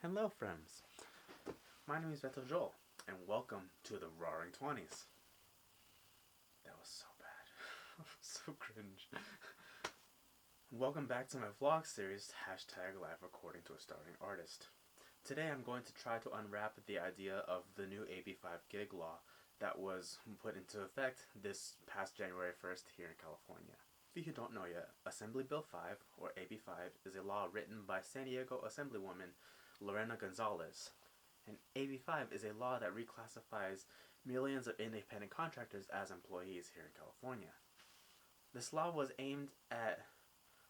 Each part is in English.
Hello, friends. My name is Beto Joel, and welcome to the Roaring 20s. That was so bad. So cringe. Welcome back to my vlog series, #live according to a starving artist. Today I'm going to try to unwrap the idea of the new AB5 gig law that was put into effect this past January 1st here in California. If you don't know yet, Assembly Bill 5, or AB5, is a law written by San Diego Assemblywoman Lorena Gonzalez. And AB5 is a law that reclassifies millions of independent contractors as employees here in California. This law was aimed at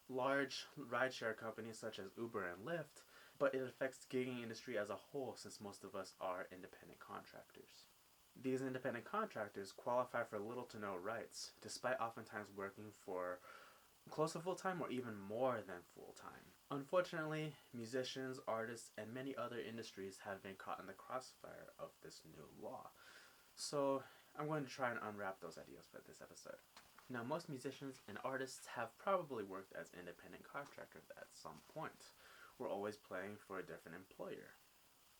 large rideshare companies such as Uber and Lyft, but it affects the gigging industry as a whole since most of us are independent contractors. These independent contractors qualify for little to no rights, despite oftentimes working for close to full-time or even more than full-time. Unfortunately, musicians, artists, and many other industries have been caught in the crossfire of this new law. So I'm going to try and unwrap those ideas for this episode. Now, most musicians and artists have probably worked as independent contractors at some point. We're always playing for a different employer.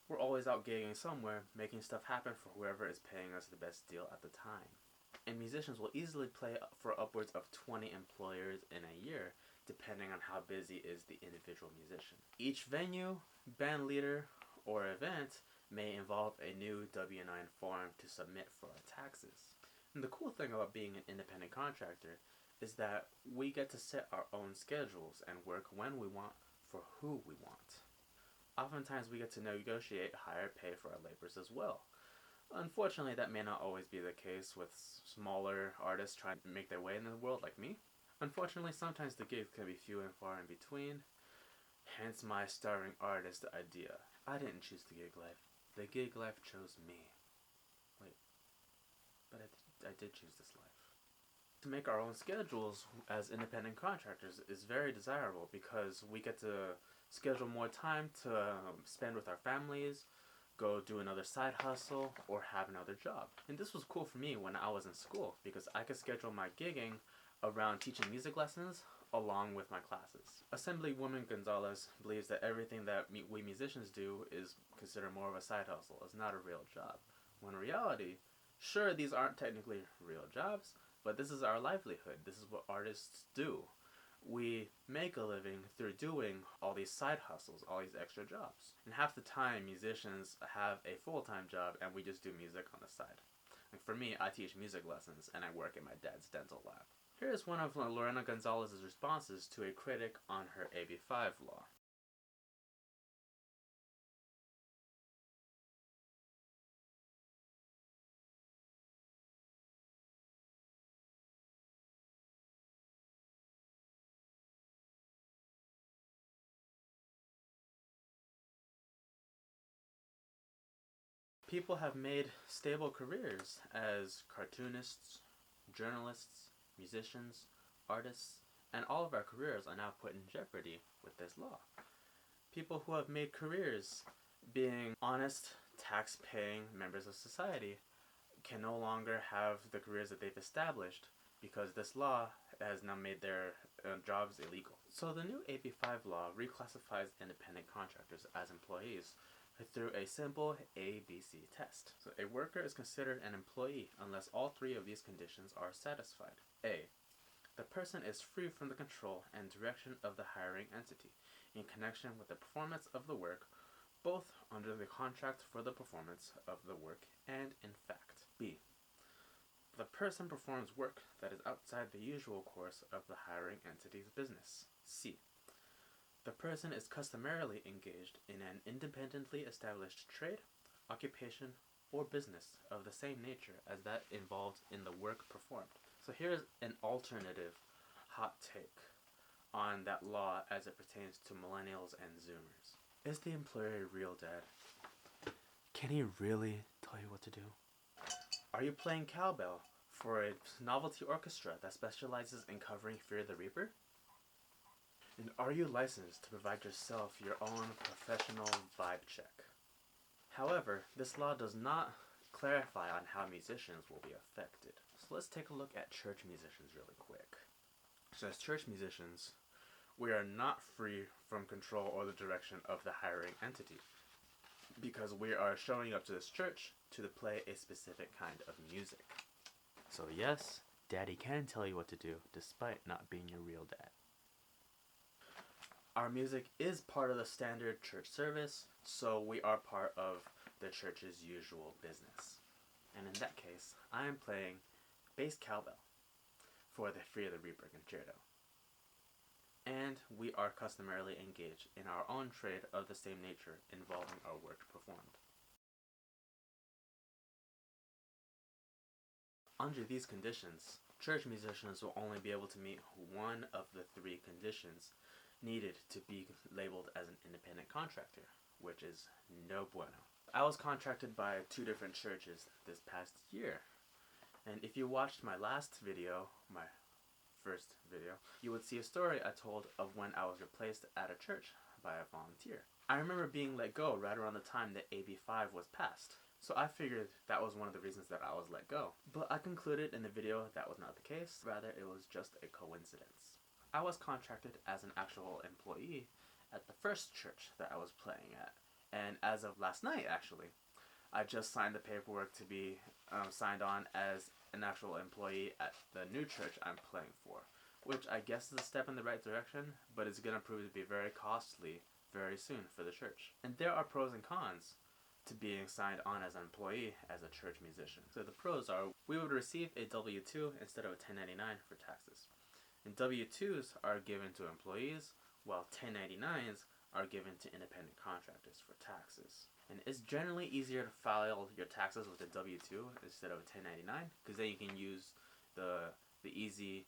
We're always out gigging somewhere, making stuff happen for whoever is paying us the best deal at the time. And musicians will easily play for upwards of 20 employers in a year, depending on how busy is the individual musician. Each venue, band leader, or event may involve a new W-9 form to submit for our taxes. And the cool thing about being an independent contractor is that we get to set our own schedules and work when we want for who we want. Oftentimes we get to negotiate higher pay for our labors as well. Unfortunately, that may not always be the case with smaller artists trying to make their way in the world like me. Unfortunately, sometimes the gigs can be few and far in between, hence my starving artist idea. I didn't choose the gig life. The gig life chose me. Wait, but I did choose this life. To make our own schedules as independent contractors is very desirable because we get to schedule more time to spend with our families, go do another side hustle, or have another job. And this was cool for me when I was in school because I could schedule my gigging around teaching music lessons along with my classes. Assemblywoman Gonzalez believes that everything that we musicians do is considered more of a side hustle. It's not a real job. When in reality, sure, these aren't technically real jobs, but this is our livelihood. This is what artists do. We make a living through doing all these side hustles, all these extra jobs. And half the time, musicians have a full-time job and we just do music on the side. Like for me, I teach music lessons and I work in my dad's dental lab. Here is one of Lorena Gonzalez's responses to a critic on her AB5 law. People have made stable careers as cartoonists, journalists, musicians, artists, and all of our careers are now put in jeopardy with this law. People who have made careers being honest, tax-paying members of society can no longer have the careers that they've established because this law has now made their jobs illegal. So the new AB5 law reclassifies independent contractors as employees through a simple ABC test. So a worker is considered an employee unless all three of these conditions are satisfied. A. The person is free from the control and direction of the hiring entity in connection with the performance of the work, both under the contract for the performance of the work and in fact. B. The person performs work that is outside the usual course of the hiring entity's business. C. The person is customarily engaged in an independently established trade, occupation, or business of the same nature as that involved in the work performed. So here's an alternative hot take on that law as it pertains to millennials and zoomers. Is the employer a real dad? Can he really tell you what to do? Are you playing cowbell for a novelty orchestra that specializes in covering Fear the Reaper? And are you licensed to provide yourself your own professional vibe check? However, this law does not clarify on how musicians will be affected. So let's take a look at church musicians really quick. So as church musicians, we are not free from control or the direction of the hiring entity, because we are showing up to this church to play a specific kind of music. So yes, Daddy can tell you what to do, despite not being your real dad. Our music is part of the standard church service, so we are part of the church's usual business. And in that case, I am playing bass cowbell for the Fear the Reaper concerto. And we are customarily engaged in our own trade of the same nature involving our work performed. Under these conditions, church musicians will only be able to meet one of the three conditions needed to be labeled as an independent contractor, which is no bueno. I was contracted by 2 different churches this past year, and if you watched my last video, my first video, you would see a story I told of when I was replaced at a church by a volunteer. I remember being let go right around the time that AB5 was passed, so I figured that was one of the reasons that I was let go. But I concluded in the video that was not the case, rather it was just a coincidence. I was contracted as an actual employee at the first church that I was playing at, and as of last night actually, I just signed the paperwork to be signed on as an actual employee at the new church I'm playing for, which I guess is a step in the right direction, but it's going to prove to be very costly very soon for the church. And there are pros and cons to being signed on as an employee as a church musician. So the pros are, we would receive a W-2 instead of a 1099 for taxes. And W-2s are given to employees, while 1099s are given to independent contractors for taxes. And it's generally easier to file your taxes with a W-2 instead of a 1099, because then you can use the easy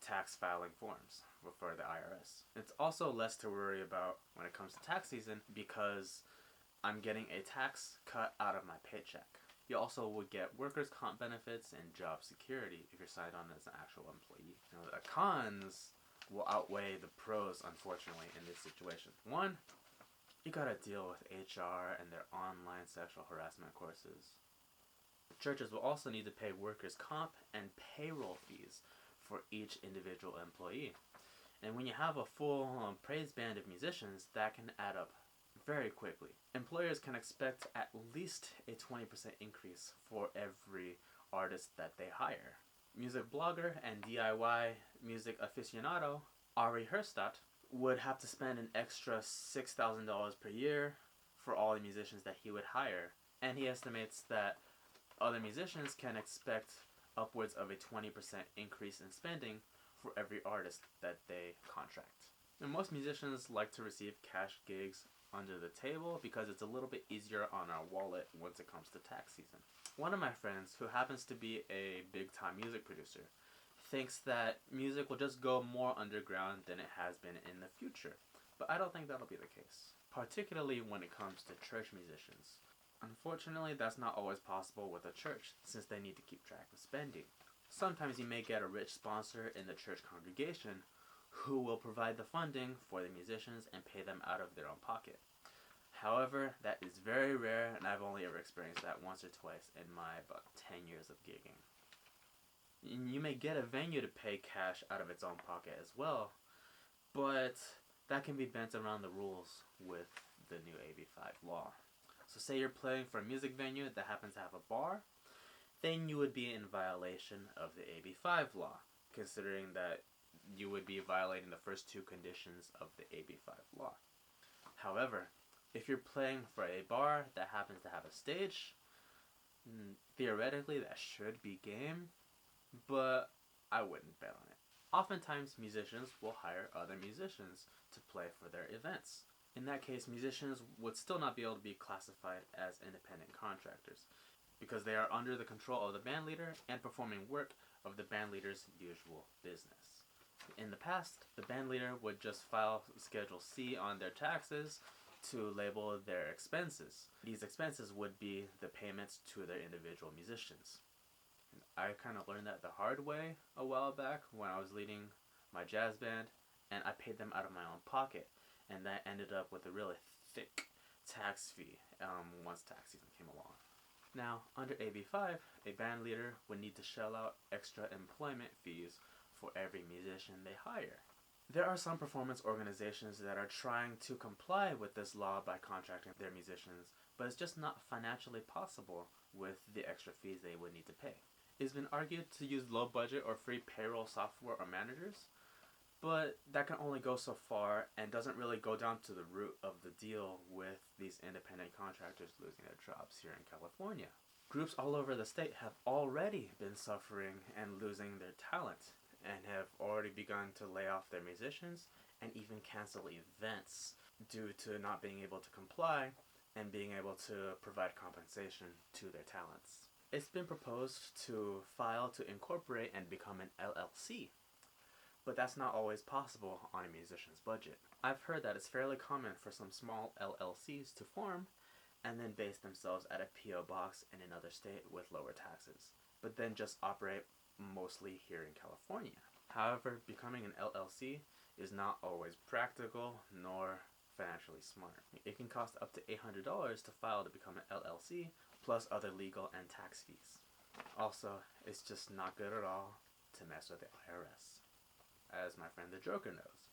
tax filing forms for the IRS. It's also less to worry about when it comes to tax season, because I'm getting a tax cut out of my paycheck. You also would get workers' comp benefits and job security if you're signed on as an actual employee. Now, the cons will outweigh the pros, unfortunately, in this situation. One, you gotta deal with HR and their online sexual harassment courses. Churches will also need to pay workers' comp and payroll fees for each individual employee. And when you have a full praise band of musicians, that can add up very quickly. Employers can expect at least a 20% increase for every artist that they hire. Music blogger and DIY music aficionado Ari Herstadt would have to spend an extra $6,000 per year for all the musicians that he would hire. And he estimates that other musicians can expect upwards of a 20% increase in spending for every artist that they contract. And most musicians like to receive cash gigs under the table because it's a little bit easier on our wallet once it comes to tax season. One of my friends, who happens to be a big-time music producer, thinks that music will just go more underground than it has been in the future. But I don't think that'll be the case, particularly when it comes to church musicians. Unfortunately, that's not always possible with a church, since they need to keep track of spending. Sometimes you may get a rich sponsor in the church congregation who will provide the funding for the musicians and pay them out of their own pocket. However, that is very rare, and I've only ever experienced that once or twice in my about 10 years of gigging. You may get a venue to pay cash out of its own pocket as well, but that can be bent around the rules with the new AB5 law. So say you're playing for a music venue that happens to have a bar, then you would be in violation of the AB5 law, considering that you would be violating the first 2 conditions of the AB5 law. However, if you're playing for a bar that happens to have a stage, theoretically that should be game, but I wouldn't bet on it. Oftentimes, musicians will hire other musicians to play for their events. In that case, musicians would still not be able to be classified as independent contractors, because they are under the control of the bandleader and performing work of the bandleader's usual business. In the past, the bandleader would just file Schedule C on their taxes to label their expenses. These expenses would be the payments to their individual musicians. And I kind of learned that the hard way a while back when I was leading my jazz band, and I paid them out of my own pocket, and that ended up with a really thick tax fee once tax season came along. Now, under AB5, a band leader would need to shell out extra employment fees for every musician they hire. There are some performance organizations that are trying to comply with this law by contracting their musicians, but it's just not financially possible with the extra fees they would need to pay. It's been argued to use low budget or free payroll software or managers, but that can only go so far and doesn't really go down to the root of the deal with these independent contractors losing their jobs here in California. Groups all over the state have already been suffering and losing their talent and have already begun to lay off their musicians and even cancel events due to not being able to comply and being able to provide compensation to their talents. It's been proposed to file to incorporate and become an LLC, but that's not always possible on a musician's budget. I've heard that it's fairly common for some small LLCs to form and then base themselves at a P.O. box in another state with lower taxes, but then just operate mostly here in California. However, becoming an LLC is not always practical nor financially smart. It can cost up to $800 to file to become an LLC, plus other legal and tax fees. Also, it's just not good at all to mess with the IRS, as my friend the Joker knows.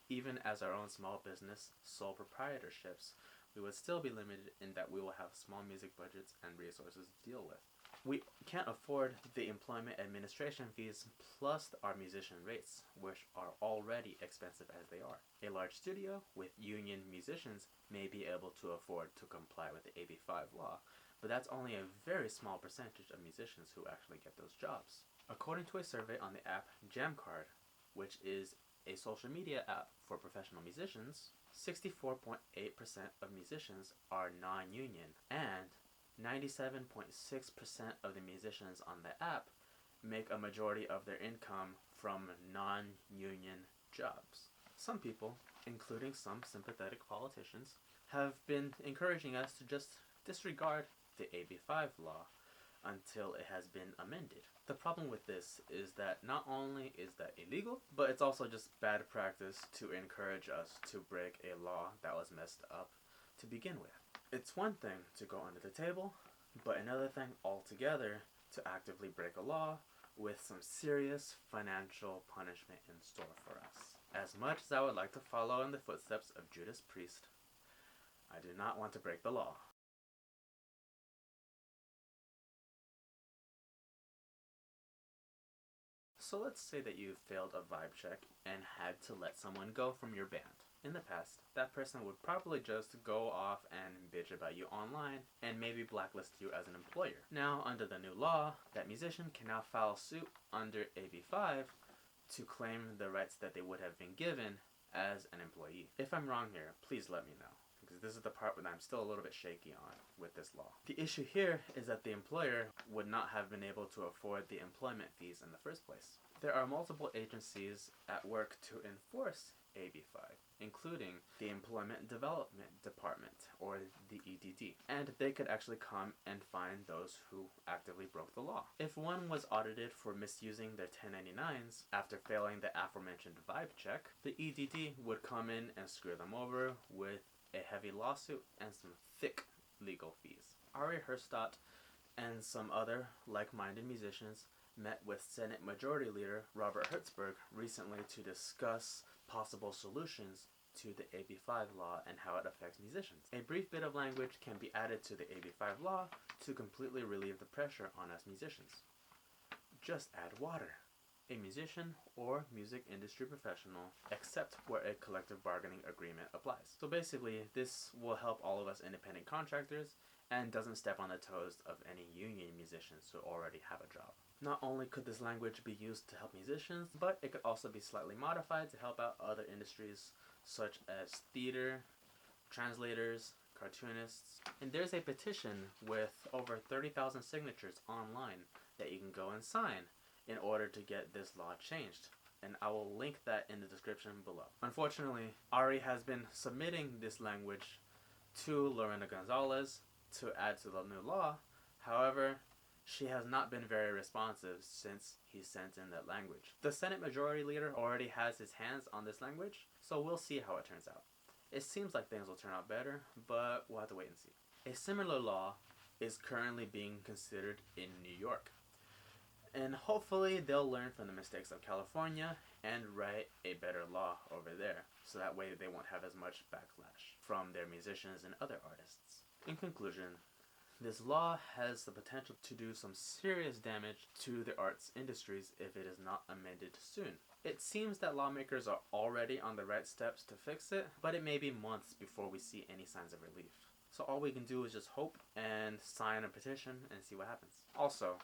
Even as our own small business sole proprietorships, we would still be limited in that we will have small music budgets and resources to deal with. We can't afford the employment administration fees plus our musician rates, which are already expensive as they are. A large studio with union musicians may be able to afford to comply with the AB5 law, but that's only a very small percentage of musicians who actually get those jobs. According to a survey on the app Jamcard, which is a social media app for professional musicians, 64.8% of musicians are non-union, and 97.6% of the musicians on the app make a majority of their income from non-union jobs. Some people, including some sympathetic politicians, have been encouraging us to just disregard the AB5 law until it has been amended. The problem with this is that not only is that illegal, but it's also just bad practice to encourage us to break a law that was messed up to begin with. It's one thing to go under the table, but another thing altogether to actively break a law with some serious financial punishment in store for us. As much as I would like to follow in the footsteps of Judas Priest, I do not want to break the law. So let's say that you failed a vibe check and had to let someone go from your band. In the past, that person would probably just go off and bitch about you online and maybe blacklist you as an employer. Now, under the new law, that musician can now file suit under AB5 to claim the rights that they would have been given as an employee. If I'm wrong here, please let me know, because this is the part that I'm still a little bit shaky on with this law. The issue here is that the employer would not have been able to afford the employment fees in the first place. There are multiple agencies at work to enforce AB5, including the Employment Development Department, or the EDD, and they could actually come and find those who actively broke the law. If one was audited for misusing their 1099s after failing the aforementioned vibe check, the EDD would come in and screw them over with a heavy lawsuit and some thick legal fees. Ari Herstadt and some other like-minded musicians met with Senate Majority Leader Robert Hertzberg recently to discuss possible solutions to the AB5 law and how it affects musicians. A brief bit of language can be added to the AB5 law to completely relieve the pressure on us musicians. Just add water. A musician or music industry professional, except where a collective bargaining agreement applies. So basically, this will help all of us independent contractors and doesn't step on the toes of any union musicians who already have a job. Not only could this language be used to help musicians, but it could also be slightly modified to help out other industries such as theater, translators, cartoonists. And there's a petition with over 30,000 signatures online that you can go and sign in order to get this law changed. And I will link that in the description below. Unfortunately, Ari has been submitting this language to Lorena Gonzalez to add to the new law. However, She has not been very responsive since he sent in that language. The Senate Majority Leader already has his hands on this language, so we'll see how it turns out. It seems like things will turn out better, but we'll have to wait and see. A similar law is currently being considered in New York. And hopefully they'll learn from the mistakes of California and write a better law over there, so that way they won't have as much backlash from their musicians and other artists. In conclusion, this law has the potential to do some serious damage to the arts industries if it is not amended soon. It seems that lawmakers are already on the right steps to fix it, but it may be months before we see any signs of relief. So all we can do is just hope and sign a petition and see what happens. Also,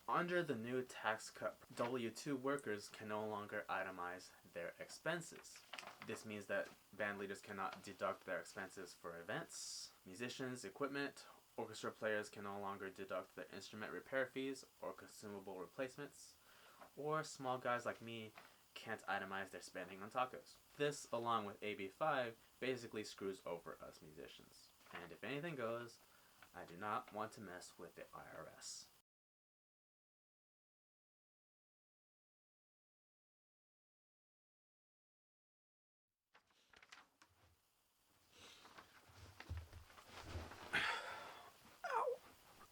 under the new tax cut, W-2 workers can no longer itemize their expenses. This means that band leaders cannot deduct their expenses for events, musicians, equipment. Orchestra players can no longer deduct their instrument repair fees or consumable replacements, or small guys like me can't itemize their spending on tacos. This, along with AB5, basically screws over us musicians. And if anything goes, I do not want to mess with the IRS.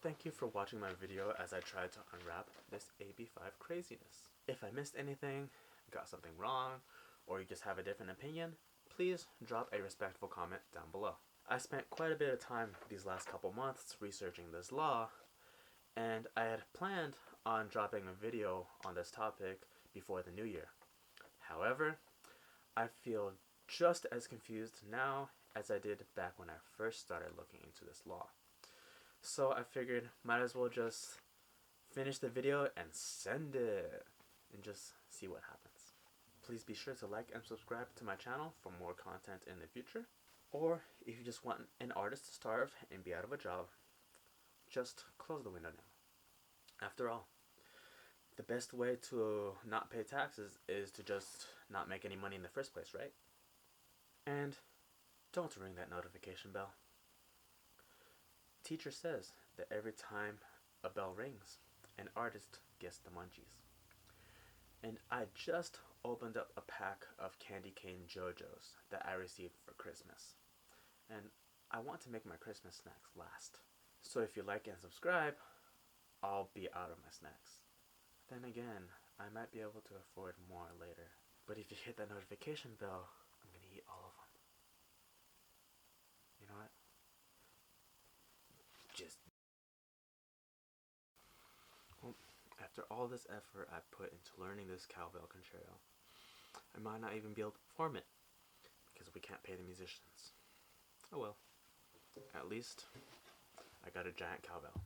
Thank you for watching my video as I tried to unwrap this AB5 craziness. If I missed anything, got something wrong, or you just have a different opinion, please drop a respectful comment down below. I spent quite a bit of time these last couple months researching this law, and I had planned on dropping a video on this topic before the new year. However, I feel just as confused now as I did back when I first started looking into this law. So I figured might as well just finish the video and send it and just see what happens. Please be sure to like and subscribe to my channel for more content in the future. Or if you just want an artist to starve and be out of a job, just close the window now. After all, the best way to not pay taxes is to just not make any money in the first place, right? And don't ring that notification bell. Teacher says that every time a bell rings, an artist gets the munchies. And I just opened up a pack of candy cane JoJo's that I received for Christmas. And I want to make my Christmas snacks last. So if you like and subscribe, I'll be out of my snacks. Then again, I might be able to afford more later. But if you hit that notification bell, I'm gonna eat all of them. You know what? Well, after all this effort I put into learning this cowbell concerto, I might not even be able to perform it because we can't pay the musicians. Oh well, at least I got a giant cowbell.